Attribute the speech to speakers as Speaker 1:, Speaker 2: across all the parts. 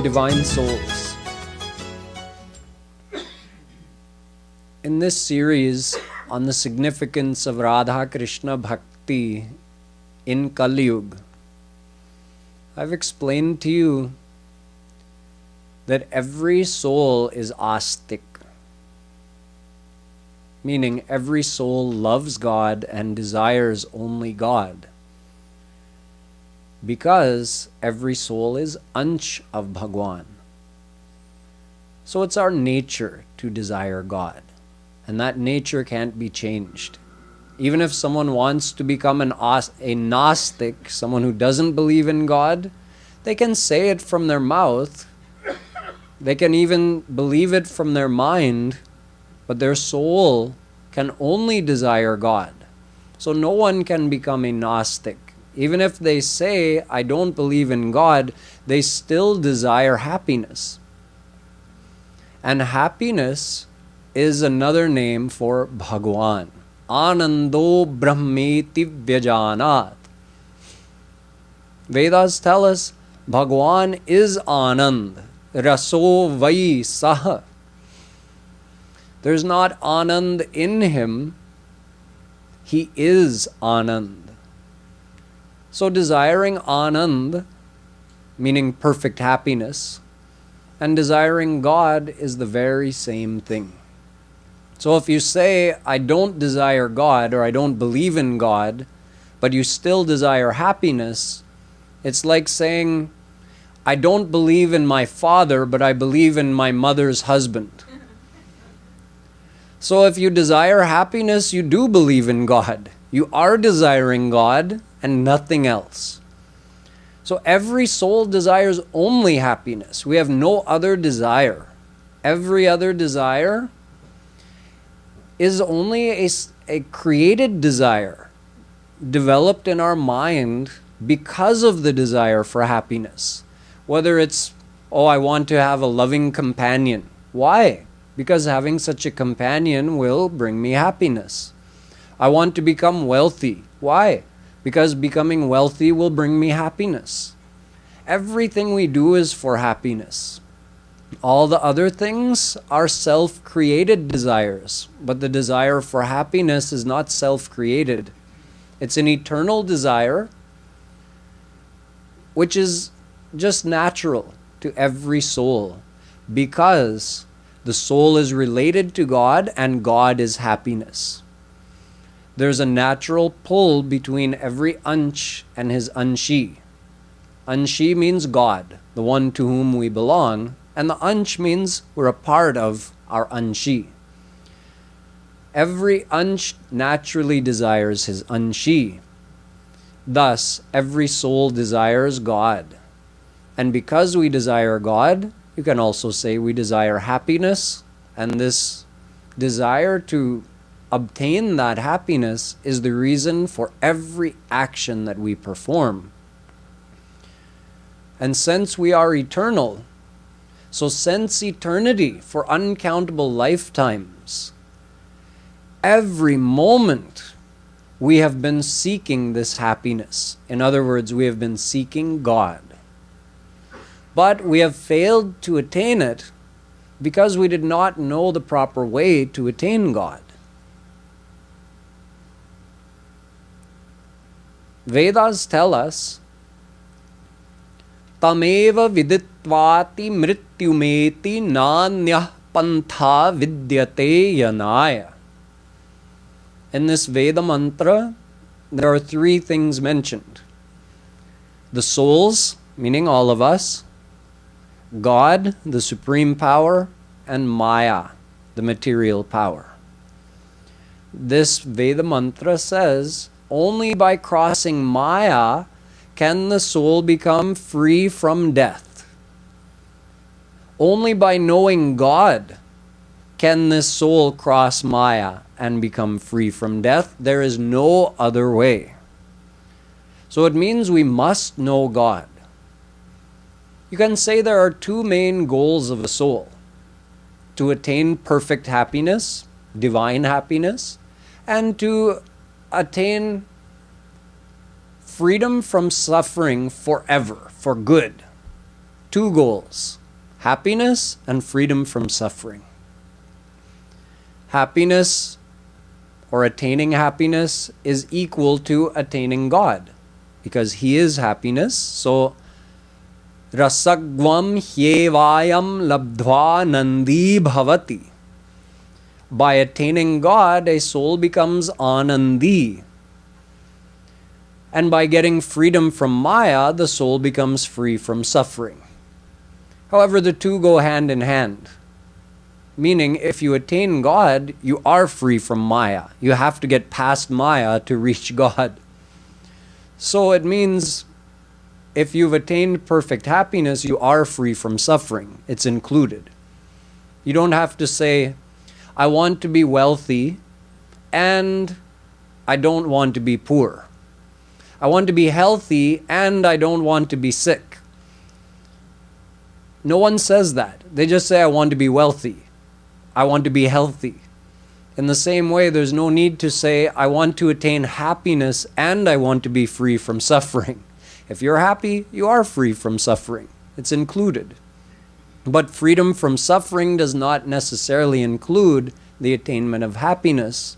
Speaker 1: divine souls. In this series on the significance of Radha Krishna Bhakti in Kaliyug, I've explained to you that every soul is astik, meaning every soul loves God and desires only God, because every soul is ansh of Bhagwan. So it's our nature to desire God, and that nature can't be changed. Even if someone wants to become a Gnostic, someone who doesn't believe in God, they can say it from their mouth. They can even believe it from their mind, but their soul can only desire God. So no one can become a Gnostic. Even if they say, I don't believe in God, they still desire happiness. And happiness is another name for Bhagwan. Anando Brahmeti Vyajanat. Vedas tell us Bhagwan is Anand. Raso Vai Saha. There's not Anand in him. He is Anand. So desiring Anand, meaning perfect happiness, and desiring God is the very same thing. So if you say, I don't desire God or I don't believe in God, but you still desire happiness, it's like saying, I don't believe in my father, but I believe in my mother's husband. So if you desire happiness, you do believe in God. You are desiring God and nothing else. So every soul desires only happiness. We have no other desire. Every other desire is only a created desire, developed in our mind because of the desire for happiness. Whether it's, oh, I want to have a loving companion. Why? Because having such a companion will bring me happiness. I want to become wealthy. Why? Because becoming wealthy will bring me happiness. Everything we do is for happiness. All the other things are self-created desires, but the desire for happiness is not self-created. It's an eternal desire, which is just natural to every soul, because the soul is related to God and God is happiness. There's a natural pull between every ansh and his anshi. Anshi means God, the one to whom we belong, and the ansh means we're a part of our anshi. Every ansh naturally desires his anshi. Thus, every soul desires God. And because we desire God, you can also say we desire happiness, and this desire to obtain that happiness is the reason for every action that we perform. And since we are eternal, so since eternity, for uncountable lifetimes, every moment we have been seeking this happiness. In other words, we have been seeking God. But we have failed to attain it because we did not know the proper way to attain God. Vedas tell us, Tameva viditvati mrityumeti nanyah pantha vidyate yanaya. In this Veda mantra, there are three things mentioned. The souls, meaning all of us, God, the supreme power, and Maya, the material power. This Veda mantra says, only by crossing Maya can the soul become free from death. Only by knowing God can this soul cross Maya and become free from death. There is no other way. So it means we must know God. You can say there are two main goals of a soul: to attain perfect happiness, divine happiness, and to attain freedom from suffering forever, for good, two goals: happiness and freedom from suffering. Happiness, or attaining happiness, is equal to attaining God, because He is happiness. So, rasagvam hyevayam labdhva nandi bhavati. By attaining God, a soul becomes anandi. And by getting freedom from Maya, the soul becomes free from suffering. However, the two go hand in hand. Meaning, if you attain God, you are free from Maya. You have to get past Maya to reach God. So it means, if you've attained perfect happiness, you are free from suffering. It's included. You don't have to say, I want to be wealthy and I don't want to be poor. I want to be healthy and I don't want to be sick. No one says that. They just say, I want to be wealthy. I want to be healthy. In the same way, there's no need to say, I want to attain happiness and I want to be free from suffering. If you're happy, you are free from suffering. It's included. But freedom from suffering does not necessarily include the attainment of happiness,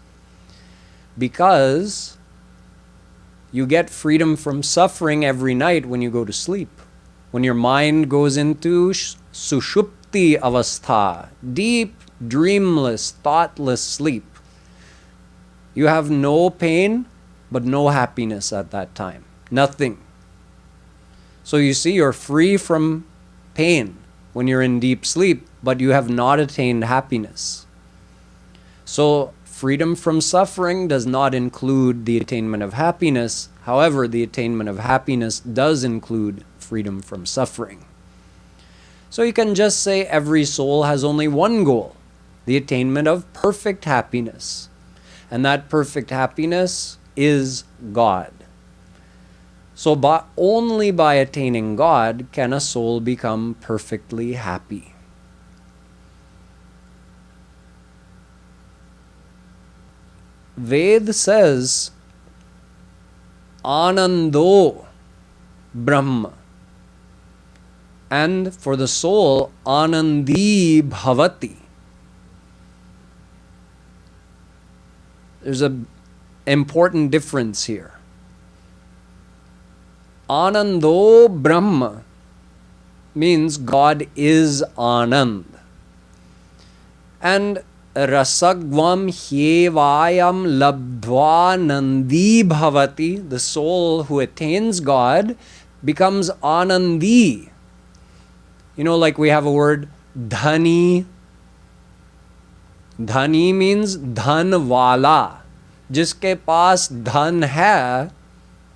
Speaker 1: because you get freedom from suffering every night when you go to sleep. When your mind goes into sushupti avastha, deep, dreamless, thoughtless sleep, you have no pain but no happiness at that time. Nothing. So you see, you're free from pain when you're in deep sleep, but you have not attained happiness. So freedom from suffering does not include the attainment of happiness. However, the attainment of happiness does include freedom from suffering. So you can just say every soul has only one goal: the attainment of perfect happiness. And that perfect happiness is God. So only by attaining God can a soul become perfectly happy. Ved says, Anando Brahma. And for the soul, Anandi Bhavati. There's an important difference here. Anando Brahma means God is Anand. And Rasagvam Hyevayam Labdva Nandi Bhavati, the soul who attains God becomes Anandi. You know, like we have a word dhani. Dhani means dhan wala. Jiske paas dhan hai,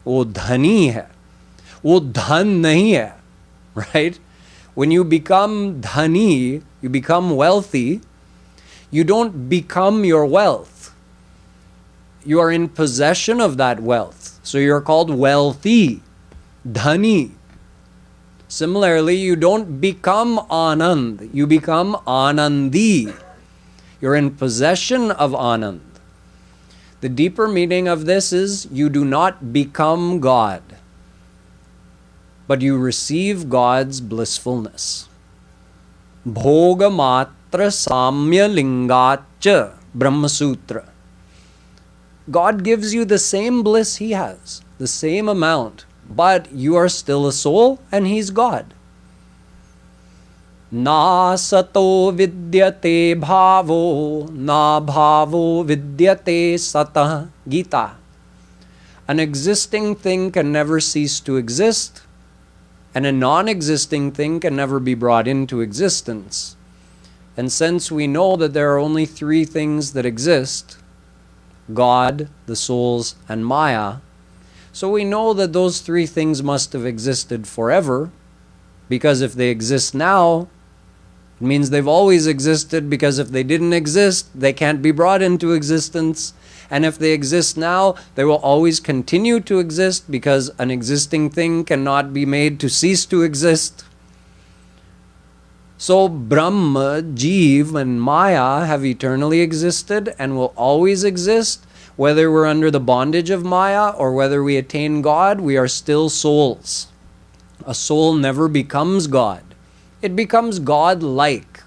Speaker 1: wo dhani hai. Wo dhan nahi hai. Right? When you become dhani, you become wealthy, you don't become your wealth. You are in possession of that wealth. So you're called wealthy, dhani. Similarly, you don't become Anand, you become Anandi. You're in possession of Anand. The deeper meaning of this is, you do not become God, but you receive God's blissfulness. Bhoga matra samya lingacha Brahma Sutra. God gives you the same bliss He has, the same amount, but you are still a soul and He's God. Na sato vidyate bhavo, na bhavo vidyate satah. Gita. An existing thing can never cease to exist, and a non-existing thing can never be brought into existence. And since we know that there are only three things that exist, God, the souls, and Maya, so we know that those three things must have existed forever, because if they exist now, it means they've always existed, because if they didn't exist, they can't be brought into existence. And if they exist now, they will always continue to exist, because an existing thing cannot be made to cease to exist. So Brahma, Jeev, and Maya have eternally existed and will always exist. Whether we're under the bondage of Maya or whether we attain God, we are still souls. A soul never becomes God. It becomes God-like.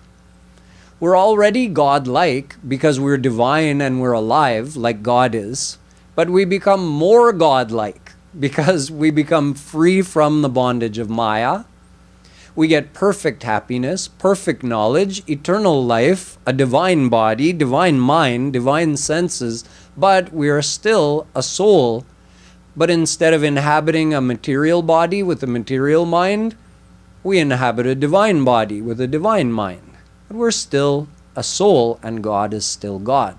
Speaker 1: We're already God-like because we're divine and we're alive like God is, but we become more God-like because we become free from the bondage of Maya. We get perfect happiness, perfect knowledge, eternal life, a divine body, divine mind, divine senses, but we are still a soul. But instead of inhabiting a material body with a material mind, we inhabit a divine body with a divine mind. But we're still a soul and God is still God.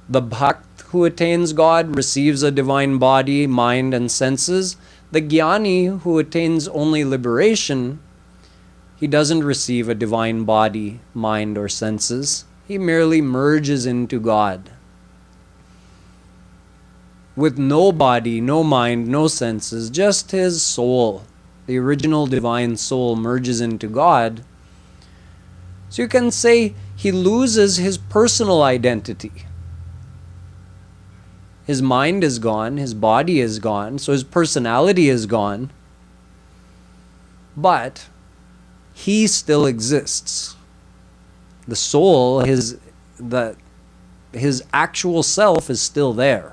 Speaker 1: The Bhakt who attains God receives a divine body, mind and senses. The Jnani who attains only liberation, he doesn't receive a divine body, mind or senses. He merely merges into God. With no body, no mind, no senses, just his soul, the original divine soul, merges into God. So you can say he loses his personal identity. His mind is gone, his body is gone, so his personality is gone. But he still exists. The soul, his actual self is still there.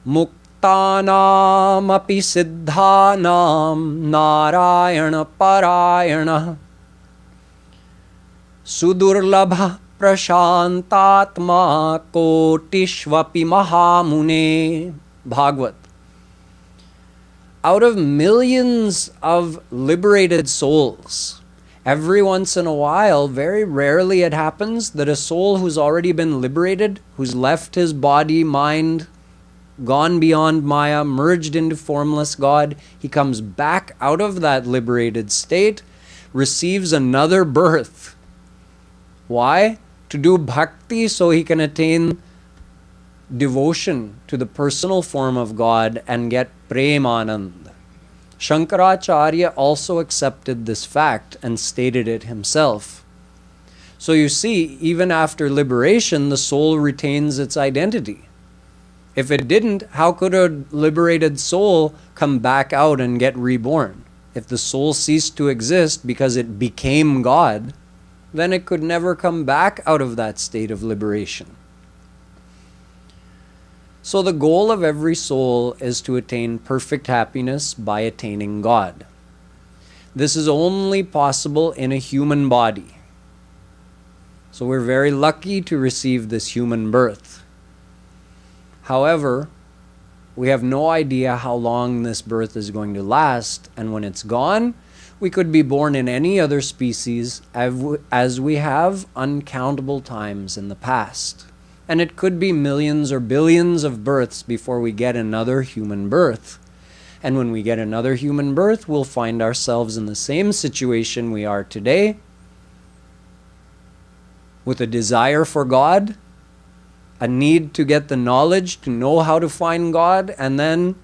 Speaker 1: Muktanam api siddhanam narayana parayana sudurlabha prashantatma kotishvapi mahamune. Bhagavad. Out of millions of liberated souls, every once in a while, very rarely it happens that a soul who's already been liberated, who's left his body, mind, gone beyond Maya, merged into formless God, he comes back out of that liberated state, receives another birth. Why? To do bhakti so he can attain devotion to the personal form of God and get premanand. Shankaracharya also accepted this fact and stated it himself. So you see, even after liberation, the soul retains its identity. If it didn't, how could a liberated soul come back out and get reborn? If the soul ceased to exist because it became God, then it could never come back out of that state of liberation. So the goal of every soul is to attain perfect happiness by attaining God. This is only possible in a human body. So we're very lucky to receive this human birth. However, we have no idea how long this birth is going to last, and when it's gone, we could be born in any other species as we have uncountable times in the past. And it could be millions or billions of births before we get another human birth. And when we get another human birth, we'll find ourselves in the same situation we are today, with a desire for God, a need to get the knowledge to know how to find God, and then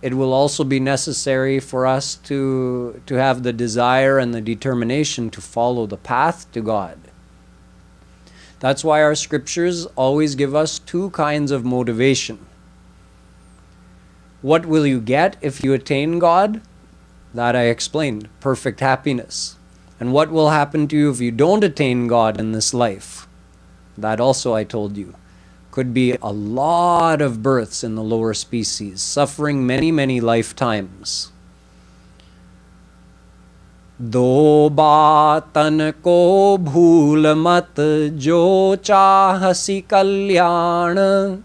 Speaker 1: it will also be necessary for us to have the desire and the determination to follow the path to God. That's why our scriptures always give us two kinds of motivation. What will you get if you attain God? That I explained, perfect happiness. And what will happen to you if you don't attain God in this life? That also I told you. Could be a lot of births in the lower species, suffering many, many lifetimes. Do batan ko bhool mat jo chahasi kalyan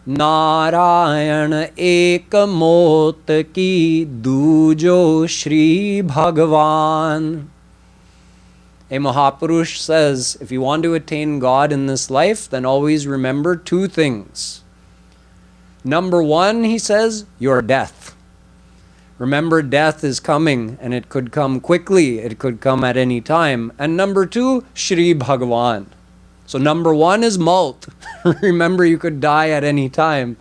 Speaker 1: Narayan ek mot ki dujo Shri Bhagavan. A Mahapurush says, if you want to attain God in this life, then always remember two things. Number one, he says, your death. Remember, death is coming, and it could come quickly, it could come at any time. And number two, Shri Bhagavan. So number one is Maut. Remember, you could die at any time,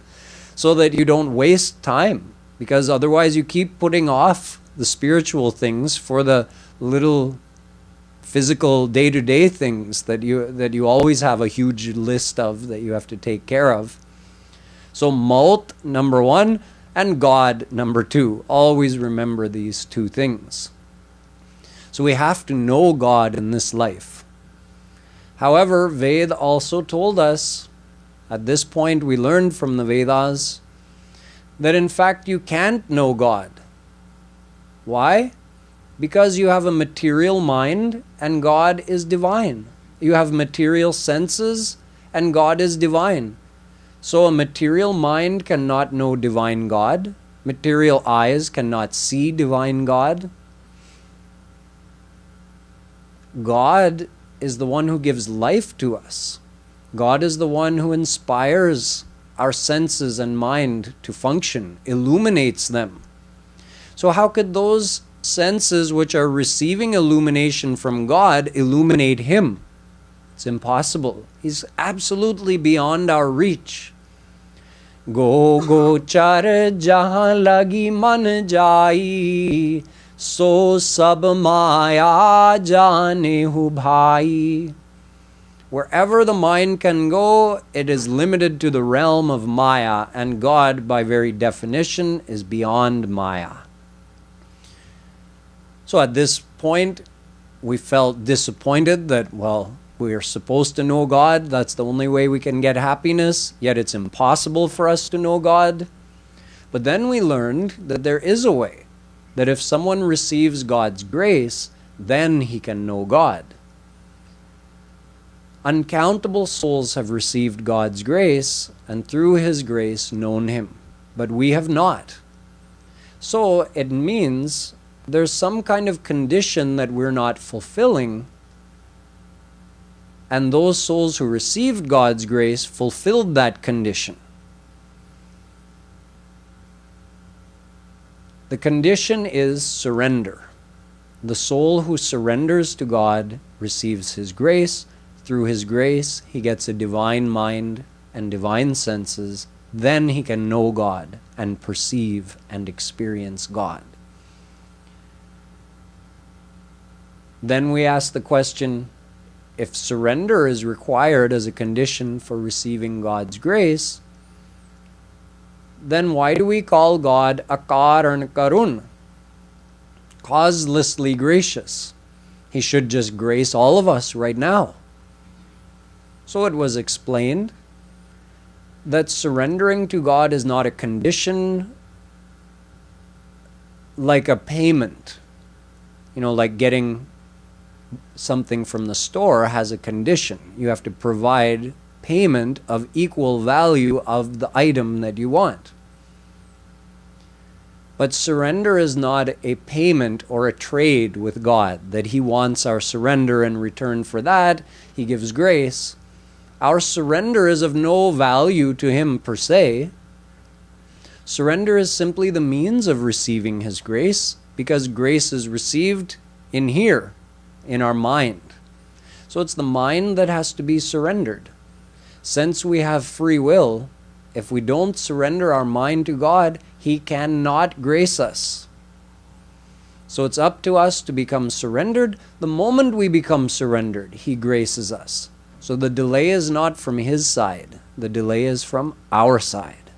Speaker 1: so that you don't waste time, because otherwise you keep putting off the spiritual things for the little physical day-to-day things that you always have a huge list of that you have to take care of. So Maut, number one, and God, number 2. Always remember these 2 things. So we have to know God in this life. However, Veda also told us, at this point we learned from the Vedas, that in fact you can't know God. Why? Because you have a material mind and God is divine. You have material senses and God is divine. So a material mind cannot know divine God. Material eyes cannot see divine God. God is the one who gives life to us. God is the one who inspires our senses and mind to function, illuminates them. So how could those senses which are receiving illumination from God illuminate Him? It's impossible. He's absolutely beyond our reach. Go char jahan lagi man jai, so sab maya jane hu bhai. Wherever the mind can go, it is limited to the realm of Maya, and God, by very definition, is beyond Maya. So at this point, we felt disappointed that, well, we are supposed to know God. That's the only way we can get happiness, yet it's impossible for us to know God. But then we learned that there is a way, that if someone receives God's grace, then he can know God. Uncountable souls have received God's grace and through His grace known Him, but we have not. So it means there's some kind of condition that we're not fulfilling, and those souls who received God's grace fulfilled that condition. The condition is surrender. The soul who surrenders to God receives His grace. Through His grace, he gets a divine mind and divine senses. Then he can know God and perceive and experience God. Then we ask the question, if surrender is required as a condition for receiving God's grace, then why do we call God Akaran Karun, causelessly gracious? He should just grace all of us right now. So it was explained that surrendering to God is not a condition like a payment. Like getting something from the store has a condition. You have to provide payment of equal value of the item that you want. But surrender is not a payment or a trade with God, that He wants our surrender in return for that. He gives grace. Our surrender is of no value to Him per se. Surrender is simply the means of receiving His grace, because grace is received in here, in our mind. So it's the mind that has to be surrendered. Since we have free will, if we don't surrender our mind to God, He cannot grace us. So it's up to us to become surrendered. The moment we become surrendered, He graces us. So the delay is not from His side. The delay is from our side.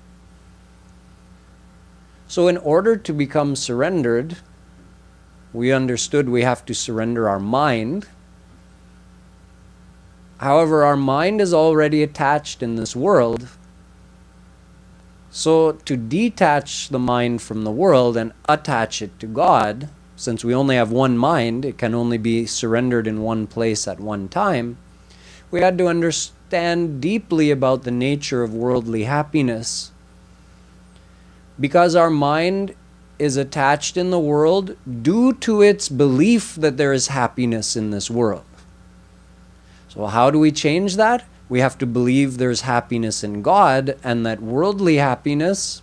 Speaker 1: So in order to become surrendered, we understood we have to surrender our mind. However, our mind is already attached in this world. So to detach the mind from the world and attach it to God, since we only have one mind, it can only be surrendered in one place at one time, we had to understand deeply about the nature of worldly happiness. Because our mind is attached in the world due to its belief that there is happiness in this world. So how do we change that? We have to believe there's happiness in God, and that worldly happiness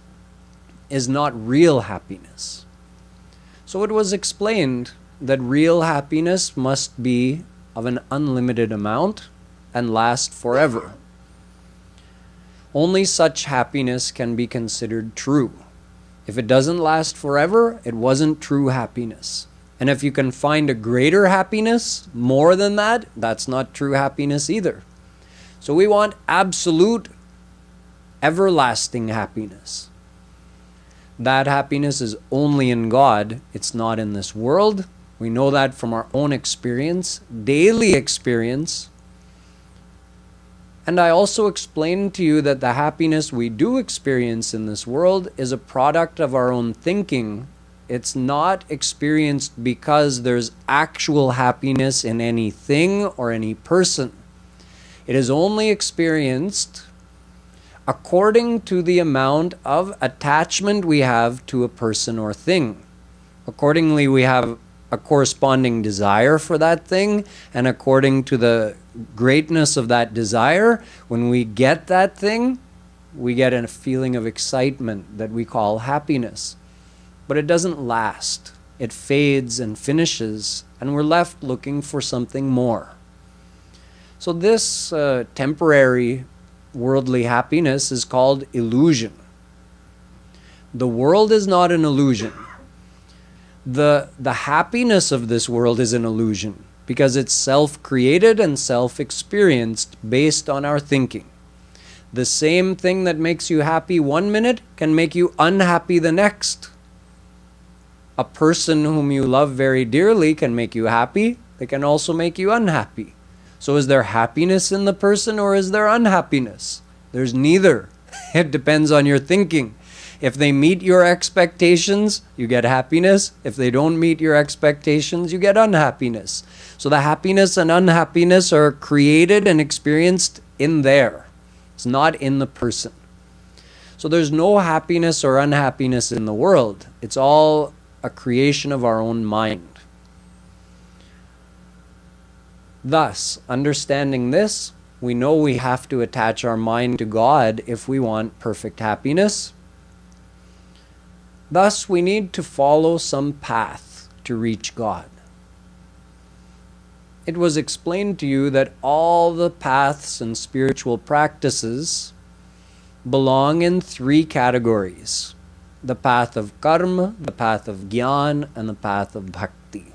Speaker 1: is not real happiness. So it was explained that real happiness must be of an unlimited amount and last forever. Only such happiness can be considered true. If it doesn't last forever, it wasn't true happiness. And if you can find a greater happiness, more than that, that's not true happiness either. So we want absolute, everlasting happiness. That happiness is only in God. It's not in this world. We know that from our own experience, daily experience. And I also explained to you that the happiness we do experience in this world is a product of our own thinking. It's not experienced because there's actual happiness in anything or any person. It is only experienced according to the amount of attachment we have to a person or thing. Accordingly, we have a corresponding desire for that thing, and according to the greatness of that desire, when we get that thing, we get a feeling of excitement that we call happiness. But it doesn't last. It fades and finishes, and we're left looking for something more. So this temporary worldly happiness is called illusion. The world is not an illusion. The happiness of this world is an illusion because it's self-created and self-experienced based on our thinking. The same thing that makes you happy one minute can make you unhappy the next. A person whom you love very dearly can make you happy. They can also make you unhappy. So is there happiness in the person or is there unhappiness? There's neither. It depends on your thinking. If they meet your expectations, you get happiness. If they don't meet your expectations, you get unhappiness. So the happiness and unhappiness are created and experienced in there. It's not in the person. So there's no happiness or unhappiness in the world. It's all a creation of our own mind. Thus, understanding this, we know we have to attach our mind to God if we want perfect happiness. Thus, we need to follow some path to reach God. It was explained to you that all the paths and spiritual practices belong in three categories: the path of karma, the path of jnana, and the path of bhakti.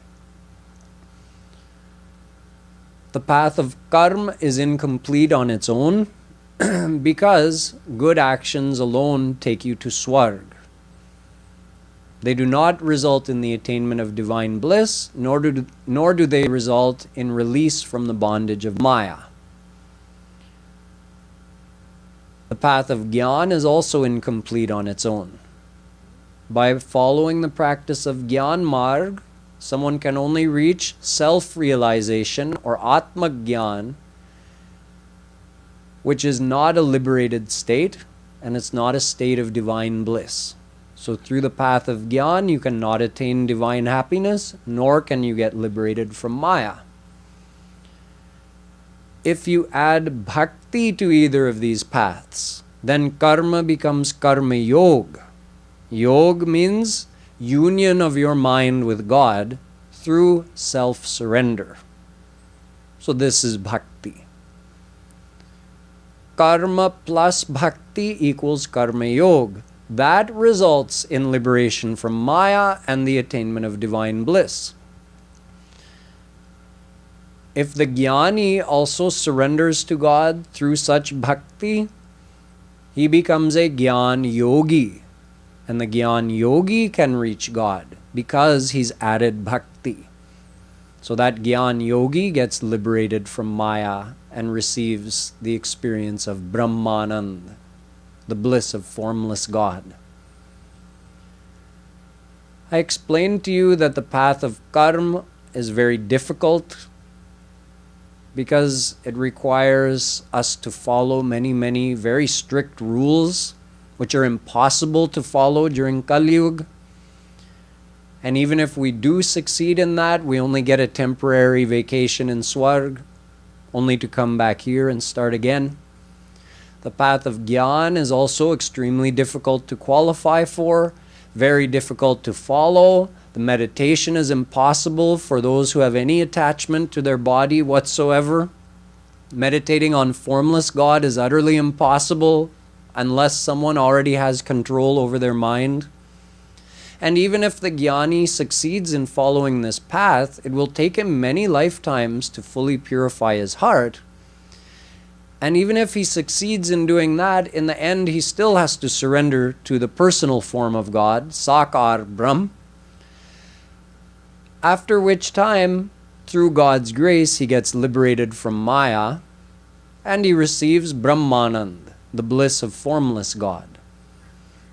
Speaker 1: The path of karma is incomplete on its own because good actions alone take you to Swarg. They do not result in the attainment of divine bliss, nor do they result in release from the bondage of Maya. The path of jnana is also incomplete on its own. By following the practice of Gyan Marg, someone can only reach self-realization or Atma Gyan, which is not a liberated state, and it's not a state of divine bliss. So through the path of Gyan, you cannot attain divine happiness, nor can you get liberated from Maya. If you add bhakti to either of these paths, then karma becomes karma yoga. Yoga means union of your mind with God through self-surrender. So this is bhakti. Karma plus bhakti equals karma yoga. That results in liberation from Maya and the attainment of divine bliss. If the jnani also surrenders to God through such bhakti, he becomes a jnana yogi. And the Gyan Yogi can reach God because he's added bhakti. So that Gyan Yogi gets liberated from Maya and receives the experience of Brahmanand, the bliss of formless God. I explained to you that the path of karma is very difficult because it requires us to follow many very strict rules which are impossible to follow during Kaliyug. And even if we do succeed in that, we only get a temporary vacation in Swarg, only to come back here and start again. The path of Gyan is also extremely difficult to qualify for, very difficult to follow. The meditation is impossible for those who have any attachment to their body whatsoever. Meditating on formless God is utterly impossible unless someone already has control over their mind. And even if the jnani succeeds in following this path, it will take him many lifetimes to fully purify his heart. And even if he succeeds in doing that, in the end he still has to surrender to the personal form of God, Sakar Brahm. After which time, through God's grace, he gets liberated from Maya and he receives Brahmanand, the bliss of formless God.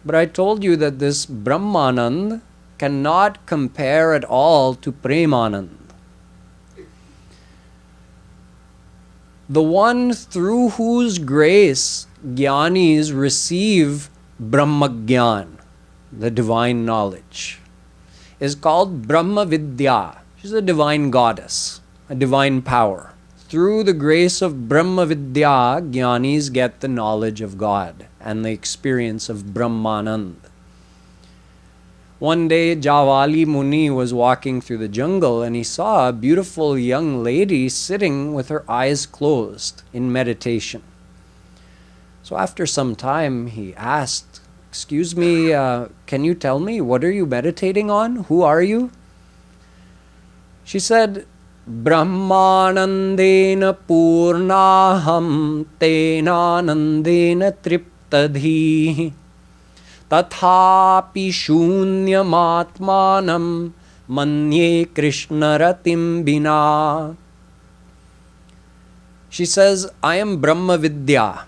Speaker 1: But I told you that this Brahmanand cannot compare at all to Premanand. The one through whose grace Jnanis receive Brahmagyan, the divine knowledge, is called Brahma Vidya. She's a divine goddess, a divine power. Through the grace of Brahma Vidya, Jnanis get the knowledge of God and the experience of Brahmanand. One day, Javali Muni was walking through the jungle and he saw a beautiful young lady sitting with her eyes closed in meditation. So after some time, he asked, "Excuse me, can you tell me, what are you meditating on? Who are you?" She said, "Brahmanandena purnaham tenanandena triptadhi. Tathapi shunyam manye Krishna ratim bina." She says, "I am Brahma Vidya.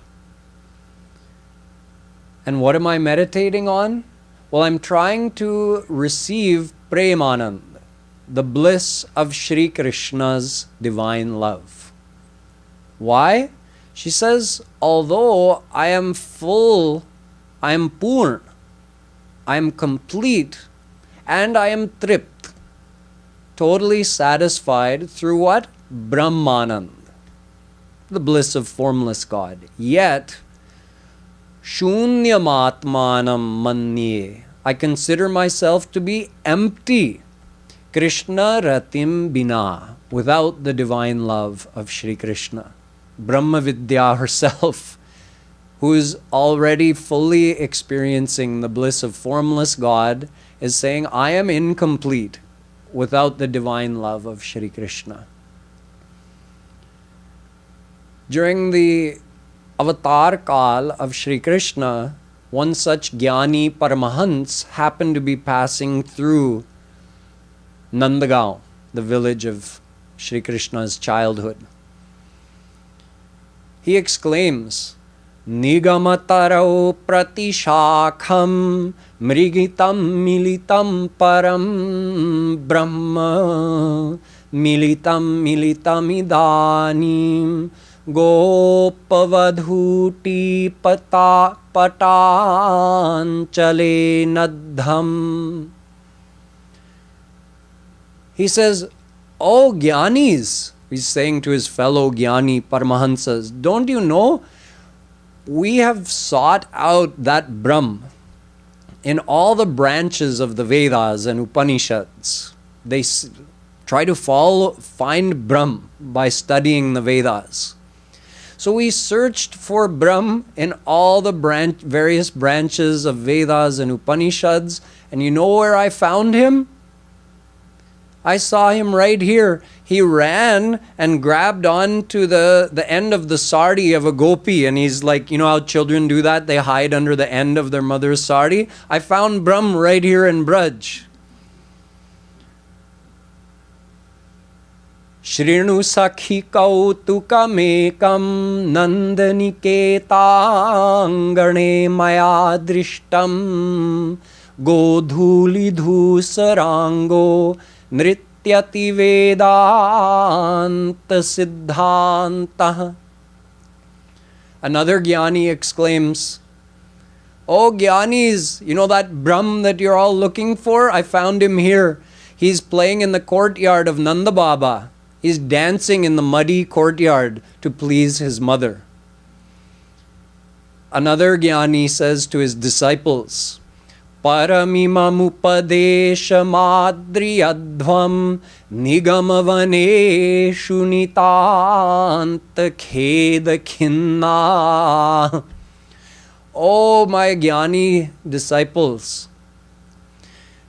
Speaker 1: And what am I meditating on? Well, I'm trying to receive Premanand, the bliss of Shri Krishna's divine love." Why? She says, although I am full, I am purn, I am complete, and I am tript, totally satisfied through what? Brahmanand, the bliss of formless God. Yet, Shunyamatmanam manye, I consider myself to be empty. Krishna ratim bina, without the divine love of Shri Krishna. Brahma Vidya herself, who is already fully experiencing the bliss of formless God, is saying, I am incomplete without the divine love of Shri Krishna. During the avatar kal of Shri Krishna, one such Jnani Paramahans happened to be passing through Nandagaon, the village of Shri Krishna's childhood. He exclaims, Nigamataro pratishakham mrigitam militam param brahma militam idanim gopavadhuti patanchale nadham. He says, "Oh Jnanis," he's saying to his fellow Jnani Paramahansas, "don't you know, we have sought out that Brahm in all the branches of the Vedas and Upanishads. They try to find Brahm by studying the Vedas. So we searched for Brahm in all the various branches of Vedas and Upanishads, and you know where I found him? I saw him right here. He ran and grabbed onto the end of the sari of a gopi, and he's like, you know how children do that? They hide under the end of their mother's sari. I found Brahm right here in Braj. Shrinu sakhi kautukamekam nandaniketangane maya drishtam godhuli dhusarango Nrityati Vedanta Siddhanta. Another Jnani exclaims, "Oh Jnanis, you know that Brahm that you're all looking for? I found him here. He's playing in the courtyard of Nanda Baba. He's dancing in the muddy courtyard to please his mother." Another Jnani says to his disciples, Paramimam-upadeshamadriyadhvam nigamavaneshu nitanta khedakhinna. Oh, my Jnani disciples,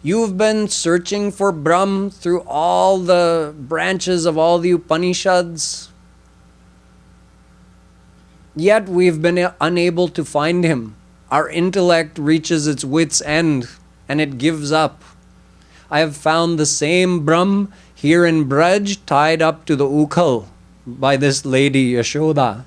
Speaker 1: you've been searching for Brahm through all the branches of all the Upanishads. Yet we've been unable to find him. Our intellect reaches its wit's end and it gives up. I have found the same Brahm here in Braj tied up to the ukal by this lady Yashoda.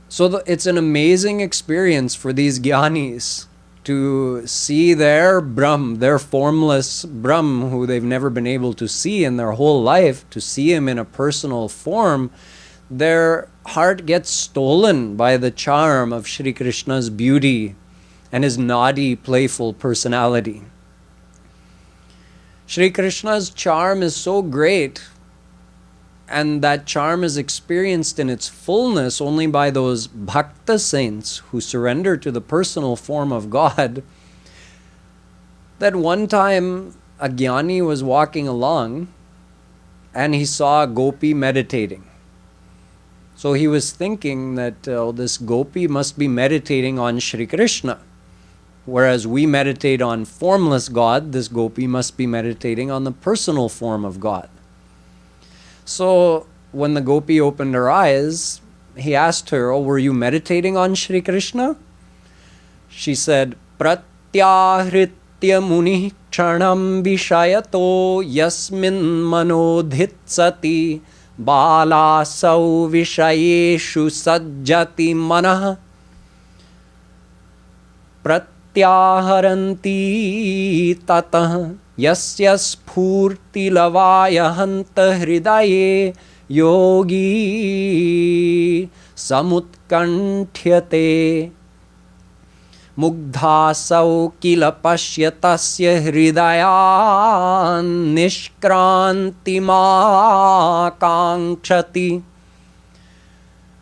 Speaker 1: So it's an amazing experience for these jnanis to see their Brahm, their formless Brahm, who they've never been able to see in their whole life, to see him in a personal form. Their heart gets stolen by the charm of Shri Krishna's beauty and his naughty, playful personality. Shri Krishna's charm is so great, and that charm is experienced in its fullness only by those bhakta saints who surrender to the personal form of God, that one time a jnani was walking along and he saw a gopi meditating. So he was thinking that this gopi must be meditating on Shri Krishna. Whereas we meditate on formless God, this gopi must be meditating on the personal form of God. So when the gopi opened her eyes, he asked her, "Oh, were you meditating on Shri Krishna?" She said, "Pratyahritya muni chanam vishayato yasmin manodhitsati balasau vishayeshu sajjati manah pratyaharanti tatah yasya spurti lavaya hanta hridaye yogi samutkantyate mugdhasau kila pashyatasya hridayan nishkrantima kankshati."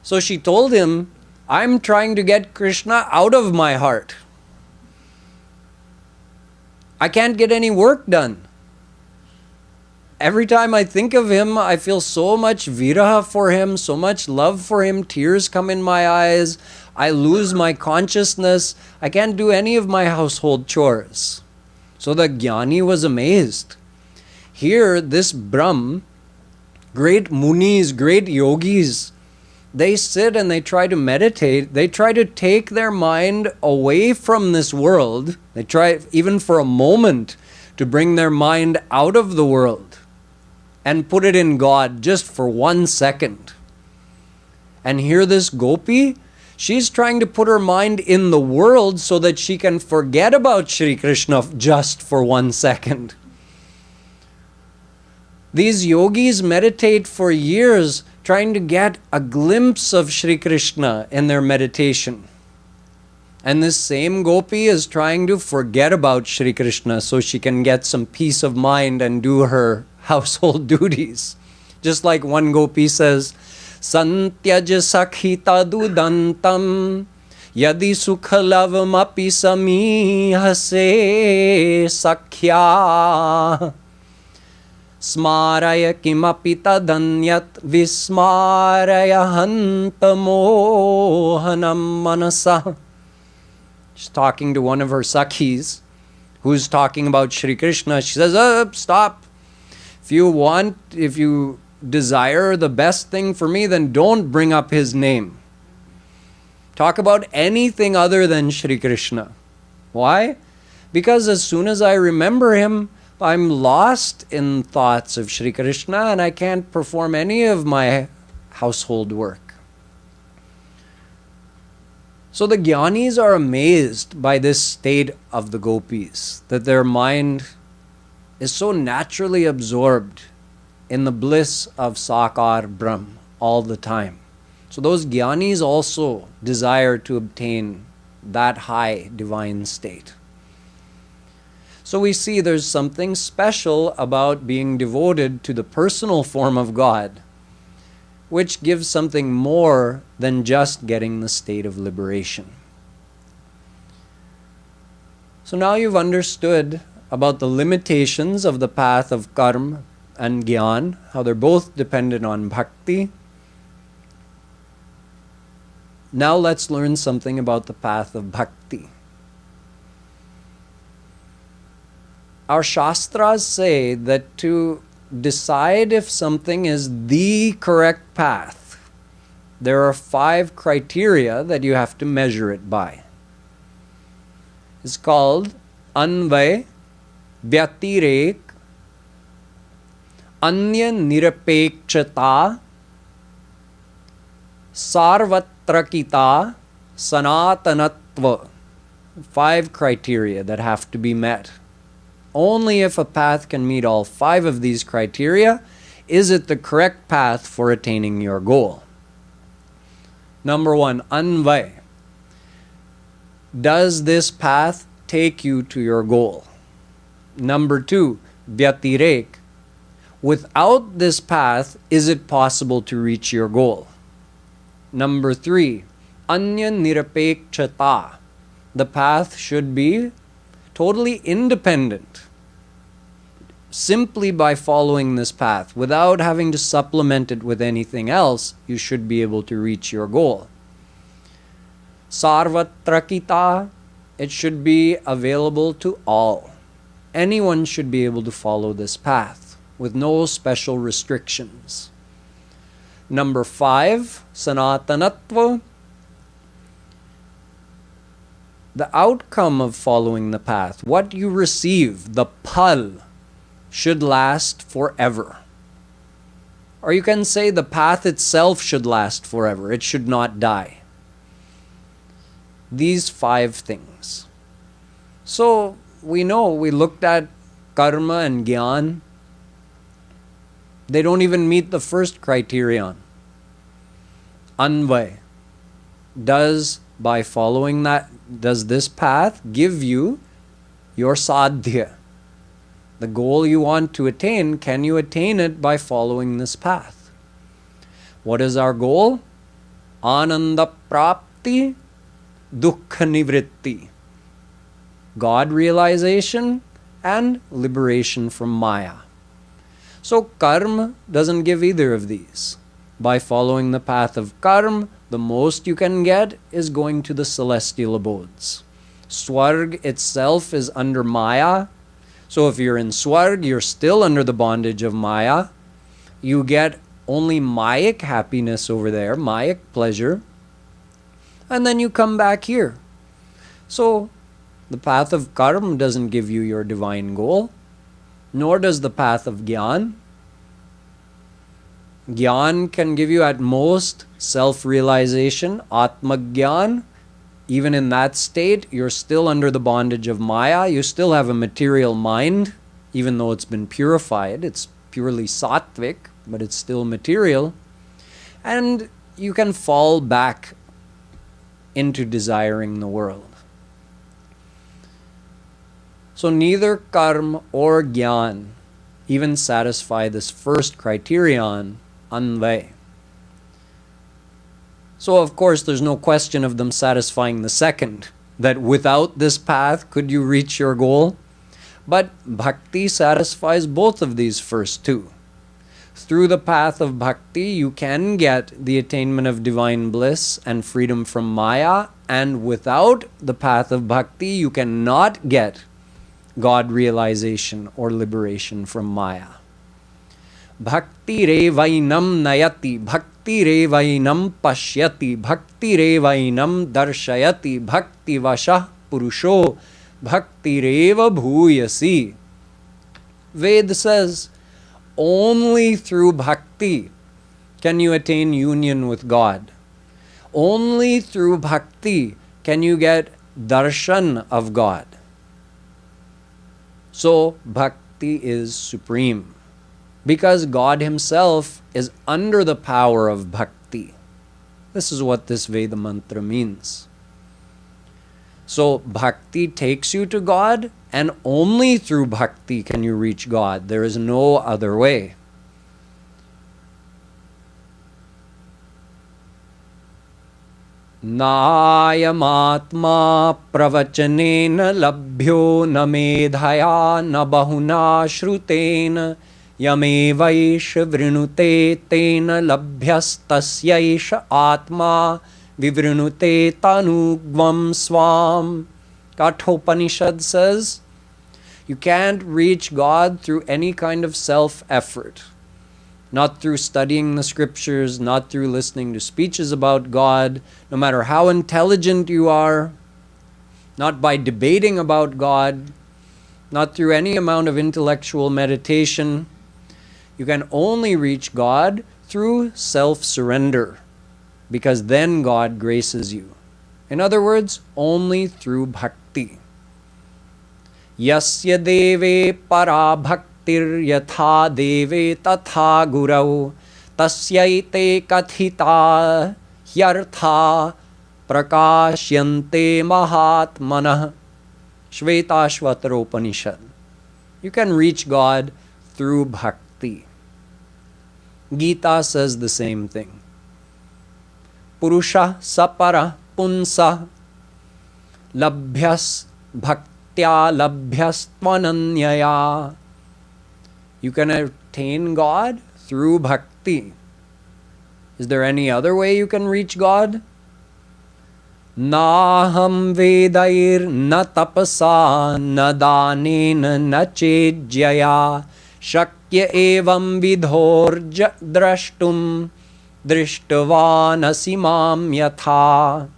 Speaker 1: So she told him, "I'm trying to get Krishna out of my heart. I can't get any work done. Every time I think of him, I feel so much viraha for him, so much love for him, tears come in my eyes, I lose my consciousness, I can't do any of my household chores." So the jnani was amazed. Here, this Brahm, great munis, great yogis, they sit and they try to meditate. They try to take their mind away from this world. They try, even for a moment, to bring their mind out of the world and put it in God just for 1 second. And here this gopi, she's trying to put her mind in the world so that she can forget about Shri Krishna just for 1 second. These yogis meditate for years trying to get a glimpse of Shri Krishna in their meditation. And this same gopi is trying to forget about Shri Krishna so she can get some peace of mind and do her household duties. Just like one gopi says, "Santyaj sakhita dudantam yadi sukhalavam api samihase sakhya smaraya kimapi tadanyat vismaraya hantamohanam manasa." She's talking to one of her sakhis who's talking about Shri Krishna. She says, "Stop. If you desire the best thing for me, then don't bring up his name. Talk about anything other than Shri Krishna." Why? Because as soon as I remember him, I'm lost in thoughts of Shri Krishna and I can't perform any of my household work. So the jnanis are amazed by this state of the gopis, that their mind is so naturally absorbed in the bliss of Sakar Brahm all the time. So those jnanis also desire to obtain that high divine state. So we see there's something special about being devoted to the personal form of God, which gives something more than just getting the state of liberation. So now you've understood about the limitations of the path of karma and gyan, how they're both dependent on bhakti. Now let's learn something about the path of bhakti. Our Shastras say that to decide if something is the correct path, there are 5 criteria that you have to measure it by. It's called Anvay, Vyatirek, Anya Nirapekshata, Sarvatrakita, Sanatanatva. 5 criteria that have to be met. Only if a path can meet all 5 of these criteria is it the correct path for attaining your goal. Number 1, Anvay. Does this path take you to your goal? Number 2, Vyatirek. Without this path, is it possible to reach your goal? Number 3, Anya Nirapekshata. The path should be totally independent. Simply by following this path, without having to supplement it with anything else, you should be able to reach your goal. Sarvatrakita. It should be available to all. Anyone should be able to follow this path with no special restrictions. Number 5, Sanatanatva. The outcome of following the path, what you receive, the phal, should last forever. Or you can say the path itself should last forever. It should not die. These 5 things. So we know, we looked at karma and gyan. They don't even meet the first criterion. Anvay. By following that, does this path give you your sadhya? The goal you want to attain, can you attain it by following this path? What is our goal? Ananda prapti, dukkha nivritti. God realization and liberation from Maya. So karma doesn't give either of these. By following the path of karma, the most you can get is going to the celestial abodes. Swarg itself is under Maya. So if you're in Swarg, you're still under the bondage of Maya. You get only Mayic happiness over there, Mayic pleasure. And then you come back here. So the path of karma doesn't give you your divine goal, nor does the path of gyan. Gyan can give you at most self-realization, Atma Gyan. Even in that state, you're still under the bondage of Maya. You still have a material mind, even though it's been purified. It's purely sattvic, but it's still material. And you can fall back into desiring the world. So neither karma or gyan even satisfy this first criterion, Anvay. So of course there's no question of them satisfying the second, that without this path could you reach your goal? But bhakti satisfies both of these first two. Through the path of bhakti you can get the attainment of divine bliss and freedom from Maya, and without the path of bhakti you cannot get God realization or liberation from Maya. Bhakti revainam nayati, bhakti revainam pashyati, bhakti revainam darshayati, bhakti vasha purusho, bhakti reva bhuyasi. Ved says, only through bhakti can you attain union with God. Only through bhakti can you get darshan of God. So bhakti is supreme, because God himself is under the power of bhakti. This is what this Veda mantra means. So bhakti takes you to God, and only through bhakti can you reach God. There is no other way. Nayamatma pravachanena labhyo na medhaya na bahuna shrutena yamevaish vrinute tena labhyastasyaish atma vivrinute tanugvam swam. Kathopanishad says, You can't reach God through any kind of self-effort. Not through studying the scriptures, not through listening to speeches about God, no matter how intelligent you are, not by debating about God, not through any amount of intellectual meditation. You can only reach God through self-surrender, because then God graces you. In other words, only through bhakti. Yasya deve para bhaktir yatha deve tatha gurau tasyaite kathita hyartha prakashyante mahatmanah. Shvetashvatara Upanishad. You can reach God through bhakti. Gita says the same thing. Purusha sapara punsa labhyas bhaktya labhyas tvananyaya. You can attain God through bhakti. Is there any other way you can reach God? Naham vedair na tapasa na danena na chejjaya shakya evam vidhorja drashtum drishtavan asimam yatha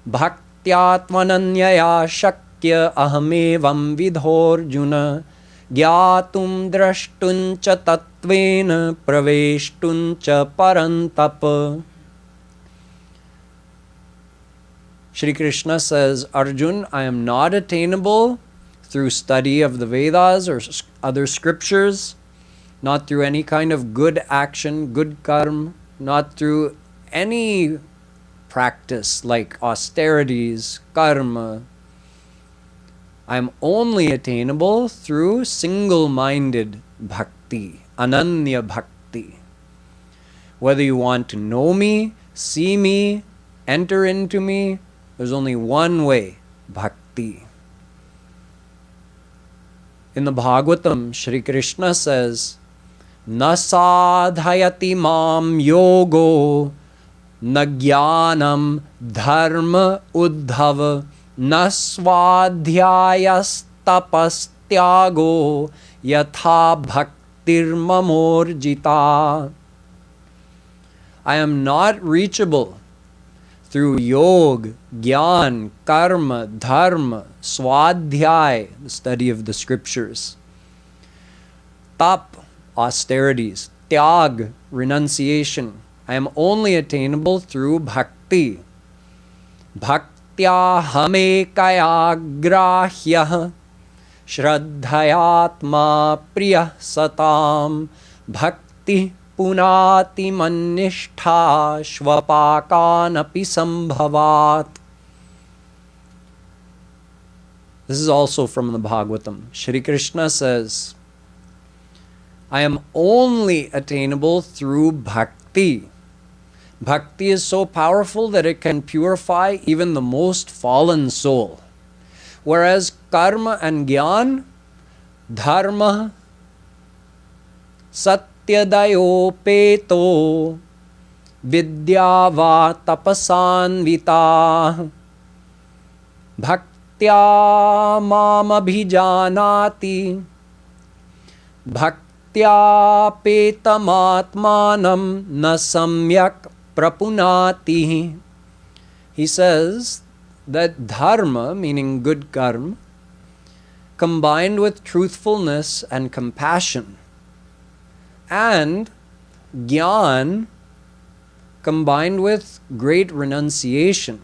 Speaker 1: bhaktyaatmananyaya shakya ahamevam vidhorjuna gyatum drashtuncha tatvena praveshtuncha parantapa. Shri Krishna says, Arjun, I am not attainable through study of the Vedas or other scriptures, not through any kind of good action, good karma, not through any practice like austerities, karma. I am only attainable through single-minded bhakti, ananya bhakti. Whether you want to know me, see me, enter into me, there's only one way, bhakti. In the Bhagavatam, Shri Krishna says, Na sadhayati mam yogo, na jnanam dharma uddhava, na svadhyayastapastyago, yatha bhaktir mamorjita. I am not reachable through yog, gyan, karma, dharma, swadhyay, the study of the scriptures, tap, austerities, tyag, renunciation. I am only attainable through bhakti. Bhaktya hamekayagrahyah shraddhayatma priyah satam bhakti punati mannishtha shvapakanapi sambhavat. This is also from the Bhagavatam. Shri Krishna says, I am only attainable through bhakti. Bhakti is so powerful that it can purify even the most fallen soul. Whereas karma and gyan, dharma, satyadayopeto, vidya va tapasanvita, bhaktya mam abhijanati, bhaktya petamatmanam na samyak prapunati. He says that dharma, meaning good karma, combined with truthfulness and compassion, and gyan, combined with great renunciation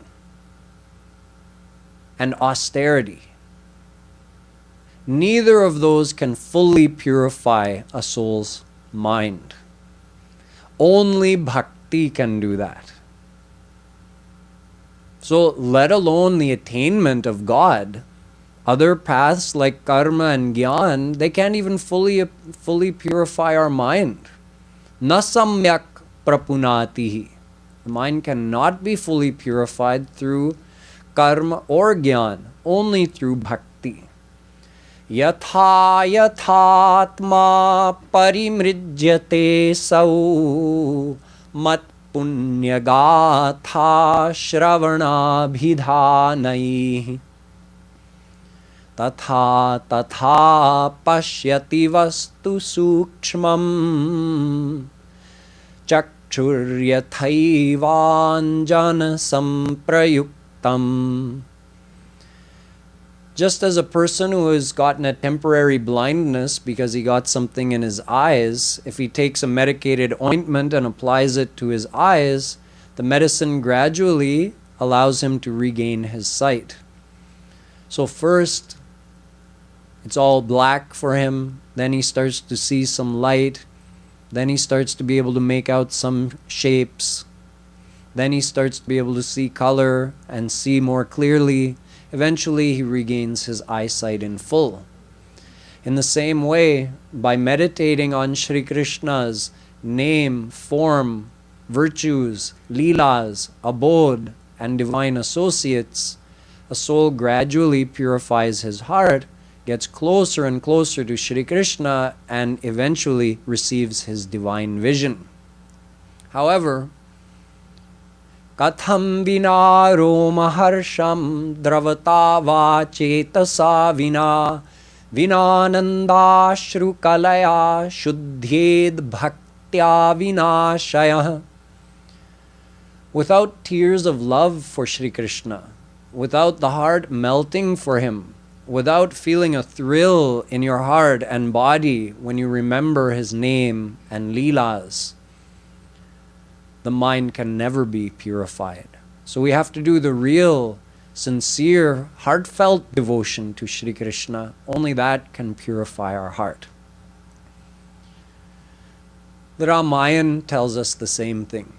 Speaker 1: and austerity, neither of those can fully purify a soul's mind. Only bhakti can do that. So, let alone the attainment of God, other paths like karma and gyan, they can't even fully purify our mind. Na samyak prapunatihi. The mind cannot be fully purified through karma or gyan, only through bhakti. Yatha yathatma parimrijyate sau mat punyagatha shravanabhidhanai. Tatha tatha pashyati vastu sukshmam chakshuryathaivanjana samprayuktam. Just as a person who has gotten a temporary blindness because he got something in his eyes, if he takes a medicated ointment and applies it to his eyes, the medicine gradually allows him to regain his sight. So first, it's all black for him, then he starts to see some light, then he starts to be able to make out some shapes, then he starts to be able to see color and see more clearly. Eventually, he regains his eyesight in full. In the same way, by meditating on Shri Krishna's name, form, virtues, leelas, abode, and divine associates, a soul gradually purifies his heart, gets closer and closer to Shri Krishna, and eventually receives his divine vision. However, Katham vinaro maharsham dravata va chetasa vina vinanandashru kalaya shuddhed bhaktya vinashaya. Without tears of love for Shri Krishna, without the heart melting for him, without feeling a thrill in your heart and body when you remember his name and leelas, the mind can never be purified. So we have to do the real, sincere, heartfelt devotion to Shri Krishna. Only that can purify our heart. The Ramayana tells us the same thing.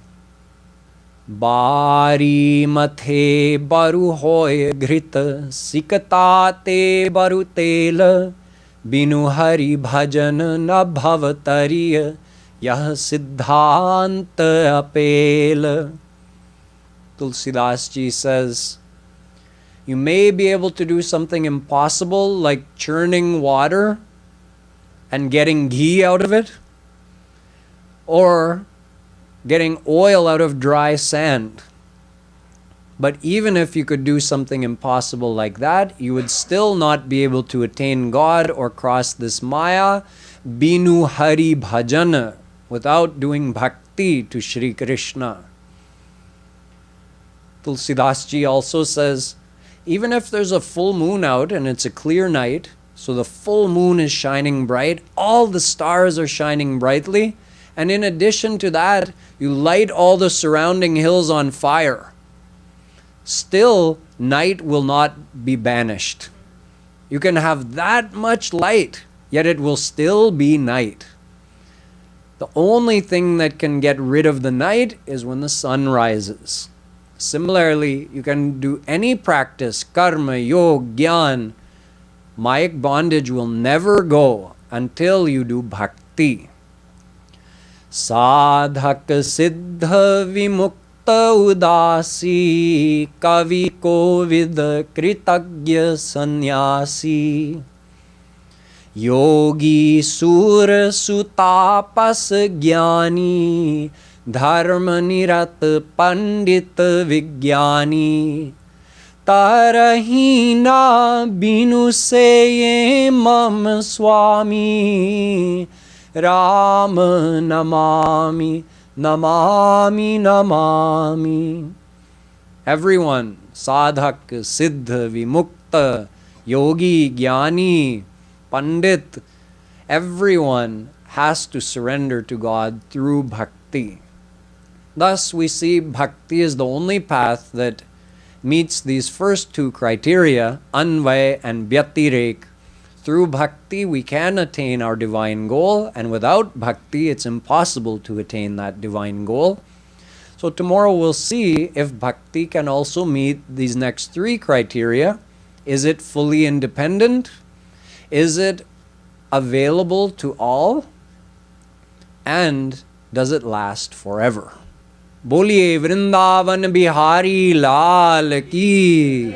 Speaker 1: Bari mathe baru hoy grita sikate baru tela binu hari bhajan na bhavatariya Yah siddhanta apela. Tulsidas Ji says, you may be able to do something impossible like churning water and getting ghee out of it, or getting oil out of dry sand. But even if you could do something impossible like that, you would still not be able to attain God or cross this Maya, Binu Hari Bhajana, without doing bhakti to Shri Krishna. Tulsidas Ji also says, even if there's a full moon out and it's a clear night, so the full moon is shining bright, all the stars are shining brightly, and in addition to that, you light all the surrounding hills on fire, still night will not be banished. You can have that much light, yet it will still be night. The only thing that can get rid of the night is when the sun rises. Similarly, you can do any practice, karma, yoga, gyan. Mayic bondage will never go until you do bhakti. Sadhak siddha vimukta udasi kavi kovid kritagya sannyasi. Yogi sur sutapas jnani dharma nirat pandit vigyani tarahina binu se mam swami ram namami namami namami. Everyone, sadhak, siddha, vimukta, yogi, jnani, pandit, everyone has to surrender to God through bhakti. Thus, we see bhakti is the only path that meets these first two criteria, anvay and vyatirek. Through bhakti, we can attain our divine goal, and without bhakti, it's impossible to attain that divine goal. So tomorrow we'll see if bhakti can also meet these next three criteria. Is it fully independent? Is it available to all? And does it last forever? Boliye Vrindavan Bihari Lal Ki.